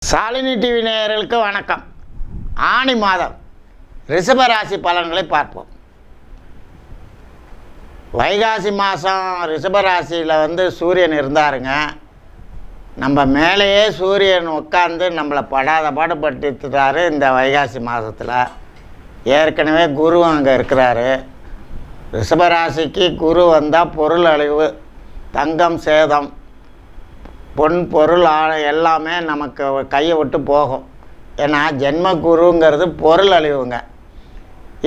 Shalini TV நேயர்களுக்கு வணக்கம். ஆனி மாதம் ரிஷபராசி பலன்களை பார்ப்போம். வைகாசி மாதம் ரிஷபராசியில் சூரியன் இருந்தாருங்க. நம்ம மேலேயே சூரியன் உட்காந்து நம்மளை படாத பாடுபட்டுறாரு. இந்த வைகாசி மாதத்தில் ஏற்கனவே குரு அங்கே இருக்கிறாரு. ரிஷபராசிக்கு குரு வந்தால் பொருள் அழிவு, தங்கம் சேதம், பொன் பொருள் எல்லாமே நமக்கு கையை விட்டு போகும். ஏன்னா ஜென்ம குருங்கிறது பொருள் அழிவுங்க.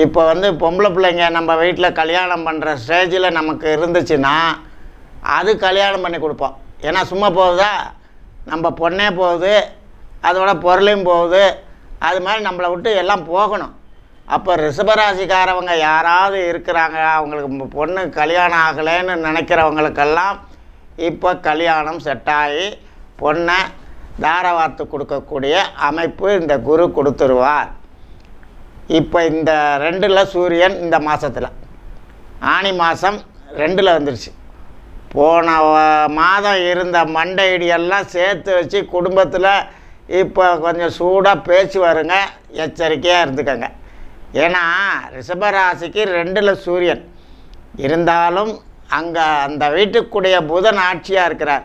இப்போ பொம்பளை பிள்ளைங்க நம்ம வீட்டில் கல்யாணம் பண்ணுற ஸ்டேஜில் நமக்கு இருந்துச்சுன்னா அது கல்யாணம் பண்ணி கொடுப்போம். ஏன்னா சும்மா போகுதா, நம்ம பொண்ணே போகுது, அதோட பொருளையும் போகுது. அது மாதிரி நம்மளை விட்டு எல்லாம் போகணும். அப்போ ரிஷபராசிக்காரவங்க யாராவது இருக்கிறாங்க, அவங்களுக்கு பொண்ணு கல்யாணம் ஆகலைன்னு நினைக்கிறவங்களுக்கெல்லாம் இப்போ கல்யாணம் செட்டாகி பொண்ணை தாரவார்த்து கொடுக்கக்கூடிய அமைப்பு இந்த குரு கொடுத்துருவார். இப்போ இந்த 2ல் சூரியன் இந்த மாதத்தில் ஆனி மாதம் 2ல் வந்துருச்சு. போன மாதம் இருந்த மண்டை இடியெல்லாம் சேர்த்து வச்சு குடும்பத்தில் இப்போ கொஞ்சம் சூடாக பேச்சு வருங்க. எச்சரிக்கையாக இருந்துக்கங்க. ஏன்னா ரிஷபராசிக்கு 2ல் சூரியன் இருந்தாலும் அங்கே அந்த வீட்டுக்குடைய புதன் ஆட்சியாக இருக்கிறார்.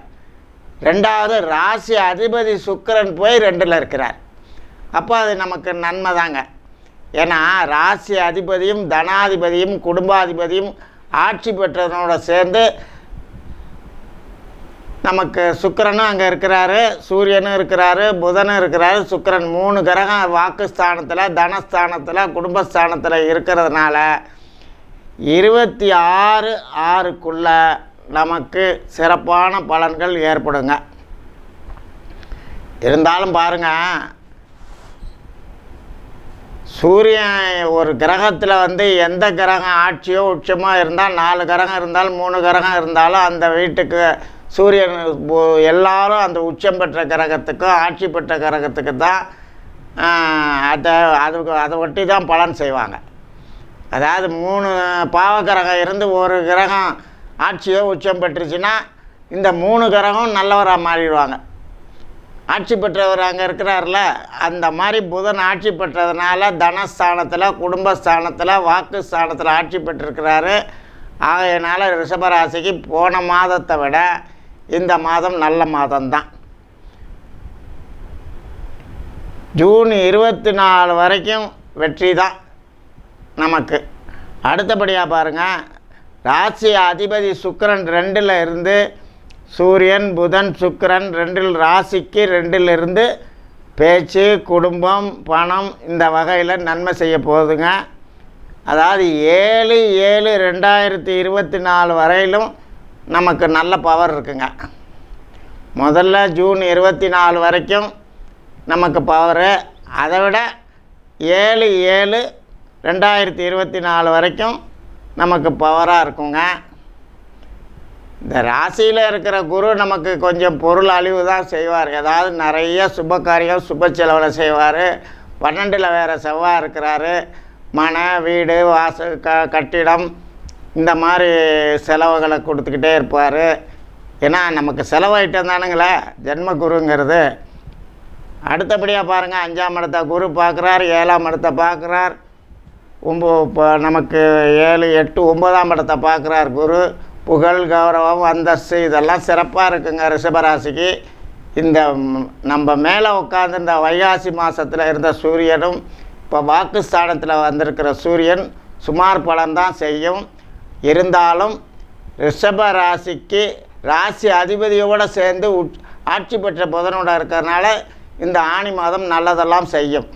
2வது ராசி அதிபதி சுக்கிரன் போய் 2ல் இருக்கிறார். அப்போ அது நமக்கு நன்மை தாங்க. ஏன்னா ராசி அதிபதியும் தனாதிபதியும் குடும்பாதிபதியும் ஆட்சி பெற்றதனோட சேர்ந்து நமக்கு சுக்கிரனும் அங்கே இருக்கிறாரு, சூரியனும் இருக்கிறாரு, புதனும் இருக்கிறாரு. சுக்கிரன் 3 கிரகம் வாக்குஸ்தானத்தில், தனஸ்தானத்தில், குடும்பஸ்தானத்தில் இருக்கிறதுனால 26/6க்குள்ள நமக்கு சிறப்பான பலன்கள் ஏற்படுங்க. இருந்தாலும் பாருங்கள், சூரியன் ஒரு கிரகத்தில் எந்த கிரகம் ஆட்சியோ உச்சமோ இருந்தால் 4 கிரகம் இருந்தாலும் 3 கிரகம் இருந்தாலும் அந்த வீட்டுக்கு சூரியன் எல்லாரும் அந்த உச்சம் பெற்ற கிரகத்துக்கும் ஆட்சி பெற்ற கிரகத்துக்கு தான் அதை ஒட்டி தான் பலன் செய்வாங்க. அதாவது 3 பாவக்கிரகம் இருந்து ஒரு கிரகம் ஆட்சியோ உச்சம் பெற்றுச்சுன்னா இந்த 3 கிரகம் நல்லவராக மாறிடுவாங்க. ஆட்சி பெற்றவர் அங்கே இருக்கிறார்ல, அந்த மாதிரி புதன் ஆட்சி பெற்றதுனால தனஸ்தானத்தில், குடும்பஸ்தானத்தில், வாக்குஸ்தானத்தில் ஆட்சி பெற்றிருக்கிறாரு. ஆகையினால ரிஷபராசிக்கு போன மாதத்தை விட இந்த மாதம் நல்ல மாதம்தான். ஜூன் 24 வரைக்கும் வெற்றி தான் நமக்கு. அடுத்தபடியாக பாருங்கள், ராசி அதிபதி சுக்கிரன் 2ல் இருந்து சூரியன் புதன் சுக்கிரன் 2ல் ராசிக்கு 2ல் இருந்து பேச்சு, குடும்பம், பணம் இந்த வகையில் நன்மை செய்ய போகுதுங்க. அதாவது 7/7/2024 வரையிலும் நமக்கு நல்ல பவர் இருக்குங்க. முதல்ல ஜூன் 24 வரைக்கும் நமக்கு பவரு, அதை விட 7/7/2024 வரைக்கும் நமக்கு பவராக இருக்குங்க. இந்த ராசியில் இருக்கிற குரு நமக்கு கொஞ்சம் பொருள் அழிவு தான் செய்வார். ஏதாவது நிறைய சுப காரியம் சுப செலவில் செய்வார். 12ல் வேறு செவ்வாய் இருக்கிறாரு. மனை, வீடு, வாசல், கட்டிடம் இந்த மாதிரி செலவுகளை கொடுத்துக்கிட்டே இருப்பார். ஏன்னா நமக்கு செலவாயிட்டம் தானுங்களே ஜென்ம குருங்கிறது. அடுத்தபடியாக பாருங்கள், 5ஆம் இடத்தை குரு பார்க்குறார், 7ஆம் இடத்தை பார்க்குறார், இப்போ நமக்கு 7, 8, 9ஆம் இடத்தை பார்க்குறார் குரு. புகழ், கௌரவம், அந்தஸ்து இதெல்லாம் சிறப்பாக இருக்குங்க ரிஷபராசிக்கு. இந்த நம்ம மேலே உட்காந்து இந்த வைகாசி மாதத்தில் இருந்த சூரியனும் இப்போ வாக்குஸ்தானத்தில் வந்திருக்கிற சூரியன் சுமார் பலன்தான் செய்யும். இருந்தாலும் ரிஷபராசிக்கு ராசி அதிபதியோடு சேர்ந்து ஆட்சி பெற்ற புதனோடு இருக்கிறதுனால இந்த ஆனி மாதம் நல்லதெல்லாம் செய்யும்.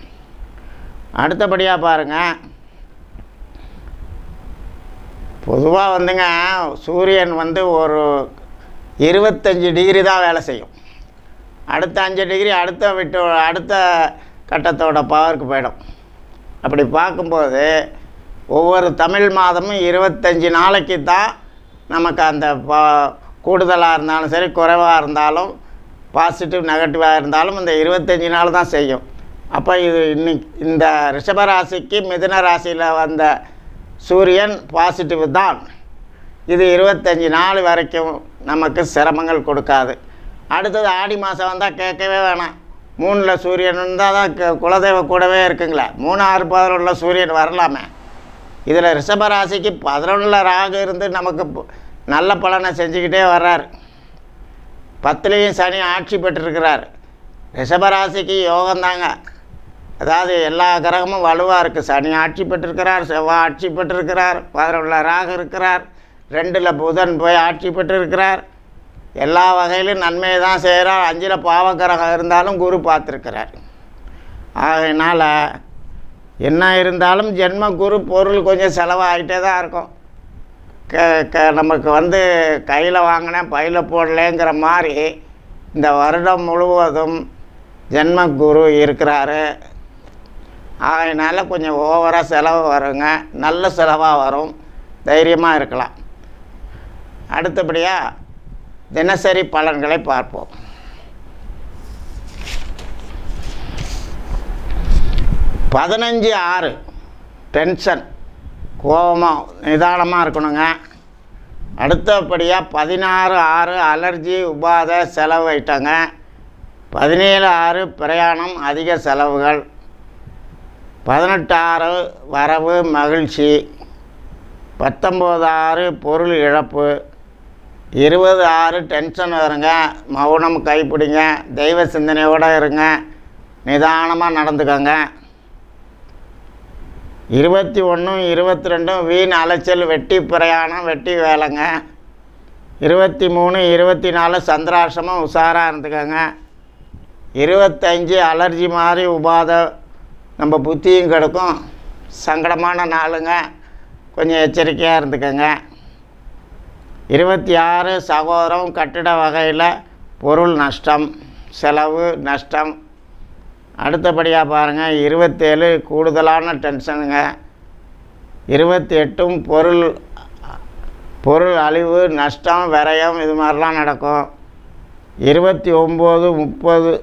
அடுத்தபடியாக பாருங்கள், பொதுவாக சூரியன் ஒரு 25 டிகிரி தான் வேலை செய்யும். அடுத்த 5 டிகிரி அடுத்த கட்டத்தோட பவருக்கு போயிடும். அப்படி பார்க்கும்போது ஒவ்வொரு தமிழ் மாதமும் 25 நாளைக்கு தான் நமக்கு அந்த கூடுதலாக இருந்தாலும் சரி குறைவாக இருந்தாலும் பாசிட்டிவ் நெகட்டிவாக இருந்தாலும் இந்த 25 நாள் தான் செய்யும். அப்போ இது இந்த ரிஷபராசிக்கு மிதுன ராசியில் வந்த சூரியன் பாசிட்டிவ் தான். இது 25 நாள் வரைக்கும் நமக்கு சிரமங்கள் கொடுக்காது. அடுத்தது ஆடி மாதம் வந்தால் கேட்கவே வேணாம். 3ல் சூரியன் இருந்தால் தான் குலதெய்வ கூடவே இருக்குங்களே. 3, 6, 11 சூரியன் வரலாமே. இதில் ரிஷபராசிக்கு 11ல் ராகு இருந்து நமக்கு நல்ல பலனை செஞ்சுக்கிட்டே வர்றார். 10லேயும் சனி ஆட்சி பெற்றிருக்கிறார். ரிஷபராசிக்கு யோகந்தாங்க. அதாவது எல்லா கிரகமும் வலுவாக இருக்குது. சனி ஆட்சி பெற்றிருக்கிறார், செவ்வாய் ஆட்சி பெற்றிருக்கிறார், 11ல் ராகு இருக்கிறார், 2ல் புதன் போய் ஆட்சி பெற்றிருக்கிறார். எல்லா வகையிலும் நன்மையை தான் செய்கிறார். 5ல் பாவக்கிரகம் இருந்தாலும் குரு பார்த்துருக்கிறார். அதனால் என்ன இருந்தாலும் ஜென்ம குரு பொருள் கொஞ்சம் செலவாகிட்டே தான் இருக்கும். நமக்கு வந்து கையில் வாங்கினேன் பையில் போடலேங்கிற மாதிரி இந்த வருடம் முழுவதும் ஜென்ம குரு இருக்கிறாரு. அதனால் கொஞ்சம் ஓவராக செலவு வருங்க. நல்ல செலவாக வரும். தைரியமாக இருக்கலாம். அடுத்தபடியாக தினசரி பலன்களை பார்ப்போம். பதினஞ்சு 6 டென்ஷன், கோபமாக நிதானமாக இருக்கணுங்க. அடுத்தபடியாக 16 6 அலர்ஜி உபாத செலவு ஐட்டங்க. 17 6 பிரயாணம் அதிக செலவுகள். 18 6 வரவு மகிழ்ச்சி. 19 6 பொருள் இழப்பு. 20 6 டென்ஷன் வருங்க. மௌனம் கைப்பிடிங்க. தெய்வ சிந்தனையோடு இருங்க. நிதானமாக நடந்துக்கோங்க. 21 22 வீண் அலைச்சல், வெட்டி பிரயாணம், வெட்டி வேலைங்க. 23 24 சந்திராசிரமம், உஷாராக இருந்துக்கோங்க. 25 அலர்ஜி மாதிரி உபாத, நம்ம புத்தியும் கெடுக்கும். சங்கடமான நாளுங்க. கொஞ்சம் எச்சரிக்கையாக இருந்துக்கோங்க. 26 சகோதரம், கட்டிட வகையில் பொருள் நஷ்டம், செலவு நஷ்டம். அடுத்தபடியாக பாருங்கள், 27 கூடுதலான டென்ஷனுங்க. 28 பொருள் அழிவு, நஷ்டம், விரயம், இது மாதிரிலாம் நடக்கும். 29 30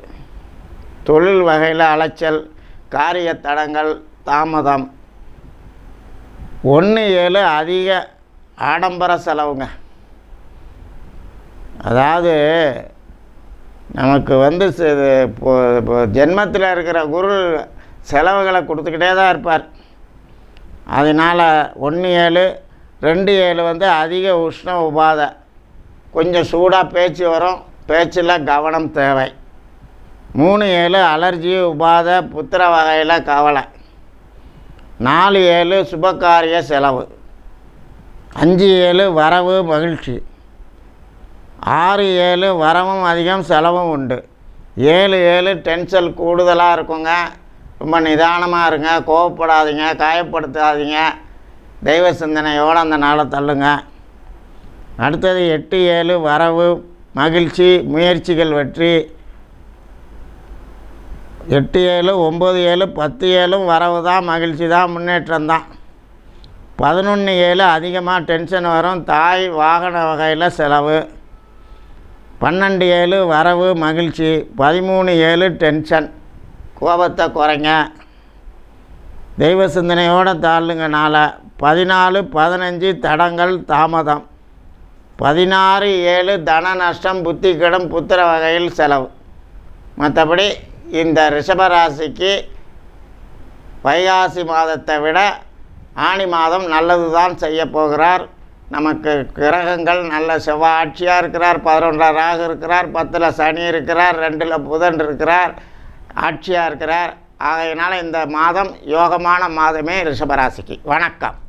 தொழில் வகையில் அலைச்சல், காரிய தடங்கள், தாமதம். 1 7 அதிக ஆடம்பர செலவுங்க. அதாவது நமக்கு வந்து ஜென்மத்தில் இருக்கிற குரு செலவுகளை கொடுத்துக்கிட்டே தான் இருப்பார். அதனால் 1 7 2 7 வந்து அதிக உஷ்ண உபாதை, கொஞ்சம் சூடாக பேச்சு வரும். பேச்சில் கவனம் தேவை. 3 7 அலர்ஜி உபாத, புத்திர வகையில் கவலை. 4 7 சுபகாரிய செலவு. 5 7 வரவு மகிழ்ச்சி. 6 7 வரவும் அதிகம், செலவும் உண்டு. 7 7 டென்ஷன் கூடுதலாக இருக்குங்க. ரொம்ப நிதானமாக இருங்க. கோவப்படாதீங்க, காயப்படுத்தாதீங்க. தெய்வ சிந்தனையோடு அந்த நாளை தள்ளுங்க. அடுத்தது 8 7 வரவு மகிழ்ச்சி, முயற்சிகள் வெற்றி. 8 7 9 7 10 7 வரவு தான், மகிழ்ச்சி தான், முன்னேற்றம் தான். 11 7 அதிகமாக டென்ஷன் வரும். தாய் வாகன வகையில் செலவு. 12 7 வரவு மகிழ்ச்சி. 13 7 டென்ஷன், கோபத்தை குறைங்க. தெய்வ சிந்தனையோடு தாளுங்க நாளை. 14 15 தடங்கள், தாமதம். 16 7 தன நஷ்டம், புத்தி கெடும், புத்திர வகையில் செலவு. மற்றபடி இந்த ரிஷபராசிக்கு வைகாசி மாதத்தை விட ஆனி மாதம் நல்லது தான் செய்ய போகிறார். நமக்கு கிரகங்கள் நல்ல செவ்வாய் ஆட்சியாக இருக்கிறார். 11ல் ராகு இருக்கிறார். 10ல் சனி இருக்கிறார். 2ல் புதன் இருக்கிறார், ஆட்சியாக இருக்கிறார். ஆகையினால் இந்த மாதம் யோகமான மாதமே ரிஷபராசிக்கு. வணக்கம்.